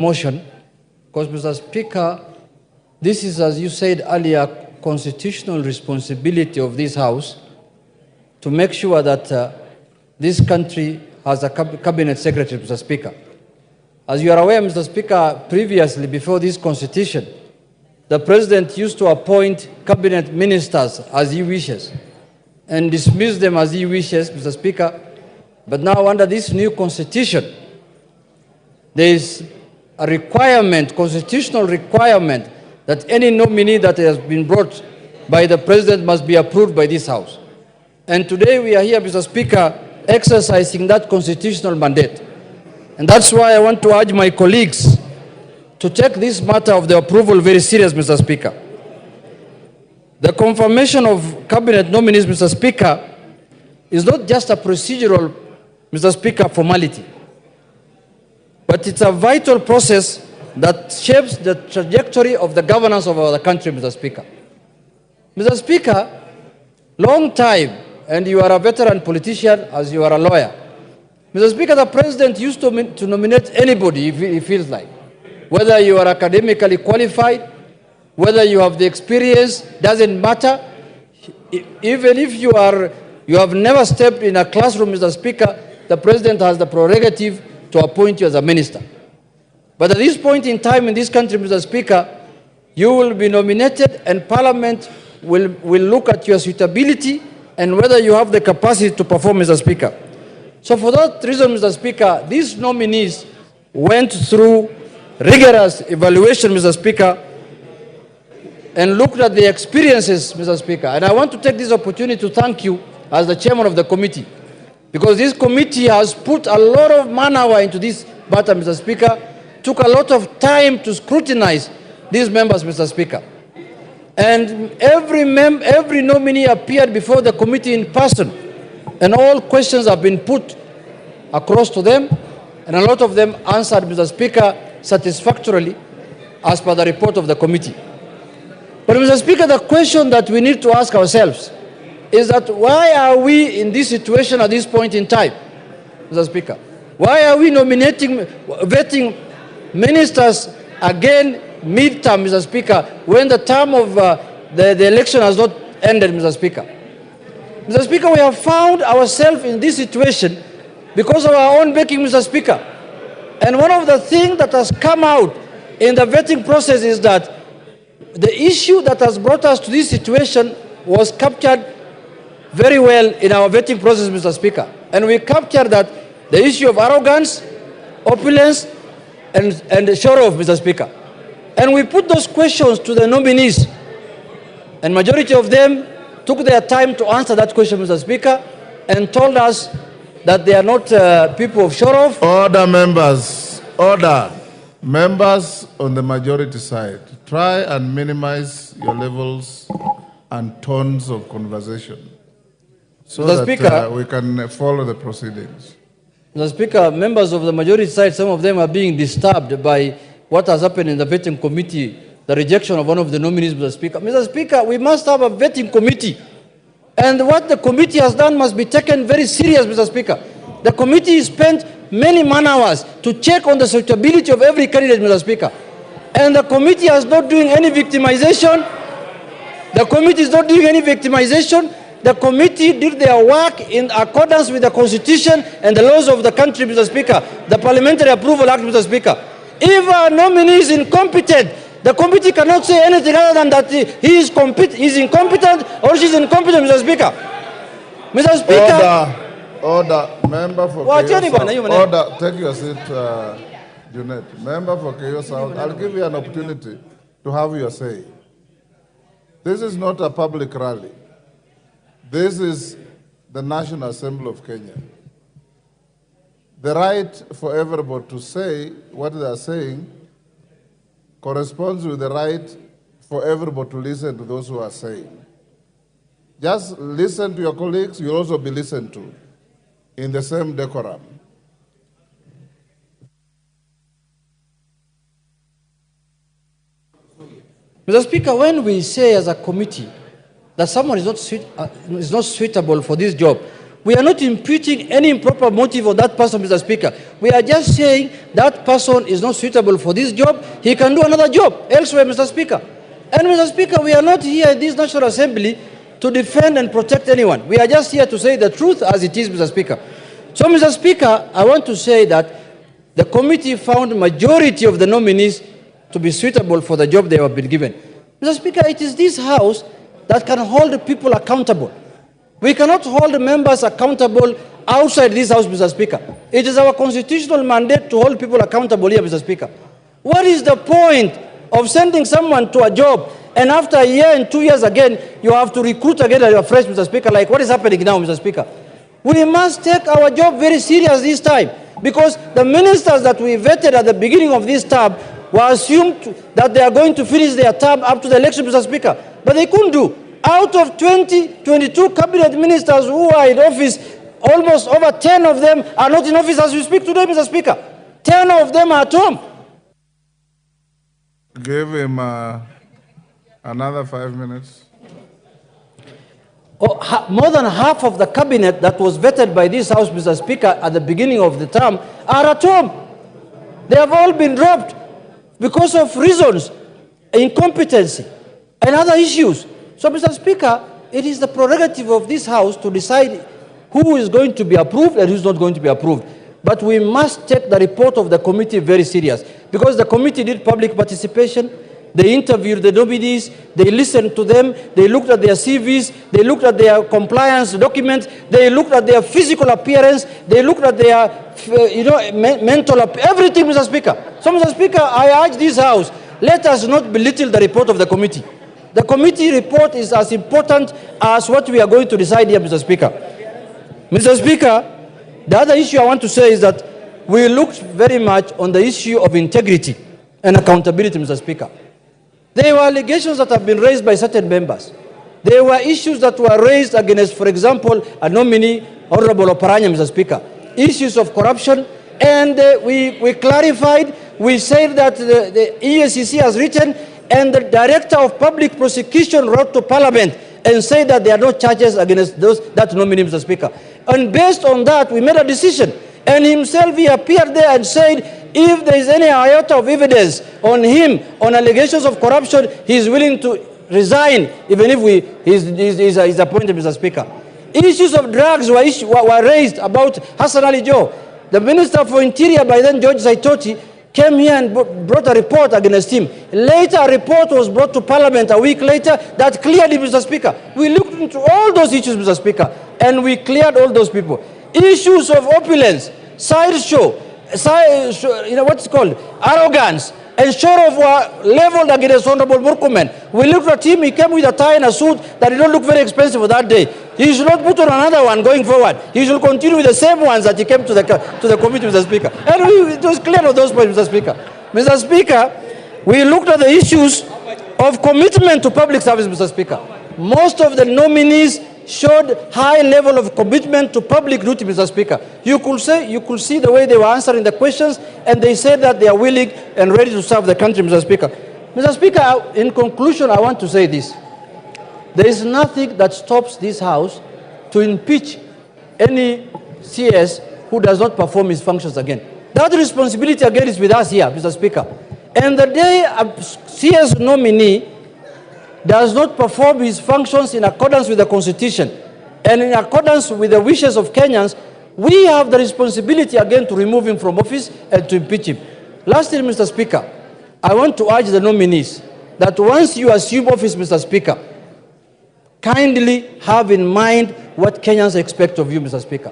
motion, because, Mr. Speaker, this is, as you said earlier, constitutional responsibility of this House to make sure that this country has a cabinet secretary, Mr. Speaker. As you are aware, Mr. Speaker, previously, before this constitution, the President used to appoint cabinet ministers as he wishes and dismiss them as he wishes, Mr. Speaker. But now, under this new constitution, there is a requirement, constitutional requirement, that any nominee that has been brought by the President must be approved by this House. And today we are here, Mr. Speaker, exercising that constitutional mandate. And that's why I want to urge my colleagues to take this matter of the approval very serious, Mr. Speaker. The confirmation of cabinet nominees, Mr. Speaker, is not just a procedural, Mr. Speaker, formality, but it's a vital process that shapes the trajectory of the governance of our country, Mr. Speaker. Mr. Speaker, long time, and you are a veteran politician as you are a lawyer. Mr. Speaker, the President used to nominate anybody if he feels like. Whether you are academically qualified, whether you have the experience, doesn't matter. Even if you have never stepped in a classroom, Mr. Speaker, the President has the prerogative to appoint you as a minister. But at this point in time in this country, Mr. Speaker, you will be nominated and Parliament will look at your suitability and whether you have the capacity to perform, Mr. Speaker. So for that reason, Mr. Speaker, these nominees went through rigorous evaluation, Mr. Speaker, and looked at the experiences, Mr. Speaker. And I want to take this opportunity to thank you as the chairman of the committee, because this committee has put a lot of man-hour into this matter, Mr. Speaker, took a lot of time to scrutinize these members, Mr. Speaker. And every nominee appeared before the committee in person, and all questions have been put across to them, and a lot of them answered, Mr. Speaker, satisfactorily as per the report of the committee. But, Mr. Speaker, the question that we need to ask ourselves is that why are we in this situation at this point in time, Mr. Speaker? Why are we vetting ministers again mid-term, Mr. Speaker, when the term of the election has not ended, Mr. Speaker? Mr. Speaker, we have found ourselves in this situation because of our own making, Mr. Speaker. And one of the things that has come out in the vetting process is that the issue that has brought us to this situation was captured very well in our vetting process, Mr. Speaker. And we captured that the issue of arrogance, opulence, and show-off, Mr. Speaker. And we put those questions to the nominees, and majority of them took their time to answer that question, Mr. Speaker, and told us that they are not people of show-off. Order, members. Order. Members on the majority side, try and minimize your levels and tones of conversation so Mr. Speaker, we can follow the proceedings. Mr. Speaker, members of the majority side, some of them are being disturbed by what has happened in the vetting committee, the rejection of one of the nominees, Mr. Speaker. Mr. Speaker, we must have a vetting committee. And what the committee has done must be taken very serious, Mr. Speaker. The committee spent many man-hours to check on the suitability of every candidate, Mr. Speaker. And the committee is not doing any victimization. The committee is not doing any victimization. The committee did their work in accordance with the Constitution and the laws of the country, Mr. Speaker. The Parliamentary Approval Act, Mr. Speaker. If a nominee is incompetent, the committee cannot say anything other than that he is incompetent or she is incompetent, Mr. Speaker. Mr. Speaker. Order. Member for Order. Take your seat, JUNET. Member for Keyo South. I'll give you an opportunity to have your say. This is not a public rally. This is the National Assembly of Kenya. The right for everybody to say what they are saying corresponds with the right for everybody to listen to those who are saying. Just listen to your colleagues, you'll also be listened to in the same decorum. Mr. Speaker, when we say as a committee that someone is not suitable for this job, We are not imputing any improper motive of that person, Mr. Speaker. We are just saying that person is not suitable for this job. He can do another job elsewhere, Mr. Speaker. And Mr. Speaker, we are not here in this National Assembly to defend and protect anyone. We are just here to say the truth as it is, Mr. Speaker. So, Mr. Speaker, I want to say that the committee found majority of the nominees to be suitable for the job they have been given. Mr. Speaker, it is this House that can hold people accountable. We cannot hold members accountable outside this House, Mr. Speaker. It is our constitutional mandate to hold people accountable here, Mr. Speaker. What is the point of sending someone to a job and after a year and 2 years again, you have to recruit again and you're fresh, Mr. Speaker, like what is happening now, Mr. Speaker? We must take our job very serious this time because the ministers that we vetted at the beginning of this term were assumed that they are going to finish their term up to the election, Mr. Speaker, but they couldn't do. Out of 22 cabinet ministers who are in office, almost over 10 of them are not in office as we speak today, Mr. Speaker. 10 of them are at home. Give him another 5 minutes. More than half of the cabinet that was vetted by this House, Mr. Speaker, at the beginning of the term are at home. They have all been dropped because of reasons, incompetency, and other issues. So, Mr. Speaker, it is the prerogative of this House to decide who is going to be approved and who is not going to be approved. But we must take the report of the committee very serious because the committee did public participation. They interviewed the nominees, they listened to them, they looked at their CVs, they looked at their compliance documents, they looked at their physical appearance, they looked at their mental everything, Mr. Speaker. So, Mr. Speaker, I urge this House, let us not belittle the report of the committee. The committee report is as important as what we are going to decide here, Mr. Speaker. Mr. Speaker, the other issue I want to say is that we looked very much on the issue of integrity and accountability, Mr. Speaker. There were allegations that have been raised by certain members. There were issues that were raised against, for example, a nominee, Honorable OPARANYA, Mr. Speaker. Issues of corruption, and we clarified, we said that the EACC has written, and the Director of Public Prosecution wrote to Parliament and said that there are no charges against that nominee, Mr. Speaker. And based on that, we made a decision. And himself, he appeared there and said, if there is any iota of evidence on him, on allegations of corruption, he is willing to resign, even if he's appointed, Mr. Speaker. Issues of drugs were raised about Hassan Ali Joho. The Minister for Interior, by then George Saitoti, came here and brought a report against him. Later, a report was brought to Parliament a week later that cleared him, Mr. Speaker. We looked into all those issues, Mr. Speaker, and we cleared all those people. Issues of opulence, sideshow, what's called arrogance, and sort of were leveled against Honorable Murkomen. We looked at him, he came with a tie and a suit that did not look very expensive for that day. He should not put on another one going forward. He should continue with the same ones that he came to the committee, Mr. Speaker. And it was clear on those points, Mr. Speaker. Mr. Speaker, we looked at the issues of commitment to public service, Mr. Speaker. Most of the nominees showed high level of commitment to public duty, Mr. Speaker. You could see the way they were answering the questions, and they said that they are willing and ready to serve the country, Mr. Speaker. Mr. Speaker, in conclusion, I want to say this. There is nothing that stops this House to impeach any CS who does not perform his functions again. That responsibility again is with us here, Mr. Speaker. And the day a CS nominee does not perform his functions in accordance with the Constitution and in accordance with the wishes of Kenyans, we have the responsibility again to remove him from office and to impeach him. Lastly, Mr. Speaker, I want to urge the nominees that once you assume office, Mr. Speaker, kindly have in mind what Kenyans expect of you, Mr. Speaker.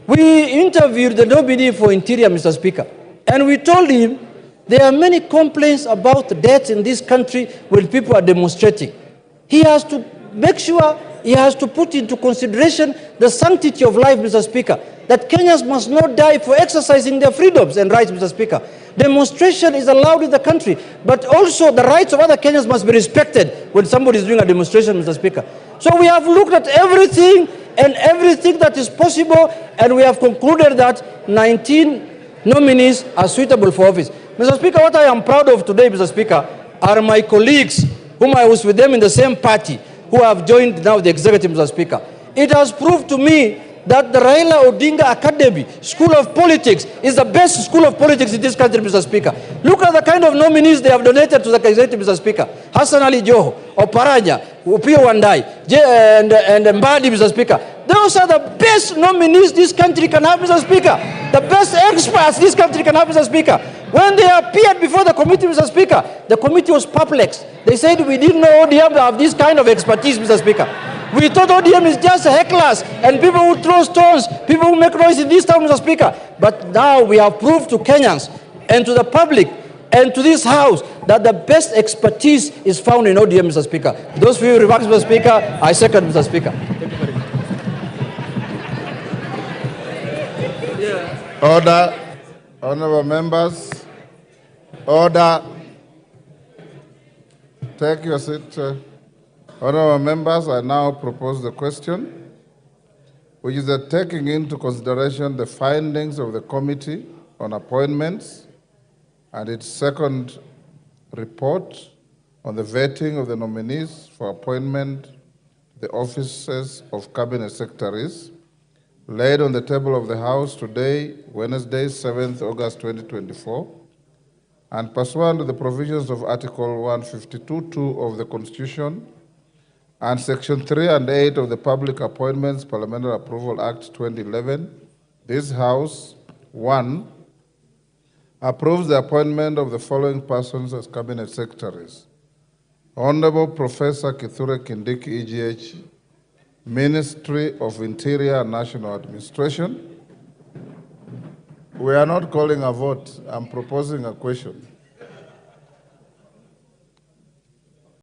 We interviewed the nominee for Interior, Mr. Speaker, and we told him there are many complaints about deaths in this country when people are demonstrating. He has to make sure, he has to put into consideration the sanctity of life, Mr. Speaker, that Kenyans must not die for exercising their freedoms and rights, Mr. Speaker. Demonstration is allowed in the country, but also the rights of other Kenyans must be respected when somebody is doing a demonstration, Mr. Speaker. So we have looked at everything and everything that is possible, and we have concluded that 19 nominees are suitable for office. Mr. Speaker, what I am proud of today, Mr. Speaker, are my colleagues whom I was with them in the same party who have joined now the executive, Mr. Speaker. It has proved to me that the Raila Odinga Academy, School of Politics, is the best school of politics in this country, Mr. Speaker. Look at the kind of nominees they have donated to the Executive, Mr. Speaker. Hassan Ali JOHO, OPARANYA, WANDAYI, and MBADI, Mr. Speaker. Those are the best nominees this country can have, Mr. Speaker. The best experts this country can have, Mr. Speaker. When they appeared before the committee, Mr. Speaker, the committee was perplexed. They said, we didn't know ODM have this kind of expertise, Mr. Speaker. We thought ODM is just hecklers and people who throw stones, people who make noise in this town, Mr. Speaker. But now we have proved to Kenyans and to the public and to this House that the best expertise is found in ODM, Mr. Speaker. Those few remarks, Mr. Speaker, I second, Mr. Speaker. Thank you very much. Yeah. Order. Honorable members. Order. Take your seat. Honorable members, I now propose the question, which is that taking into consideration the findings of the Committee on Appointments and its second report on the vetting of the nominees for appointment to the offices of Cabinet Secretaries, laid on the table of the House today, Wednesday, 7th August 2024, and pursuant to the provisions of Article 152(2) of the Constitution and Section 3 and 8 of the Public Appointments Parliamentary Approval Act 2011, this House, 1, approves the appointment of the following persons as Cabinet Secretaries. Honorable Professor Kithure Kindiki, EGH, Ministry of Interior and National Administration. We are not calling a vote. I'm proposing a question.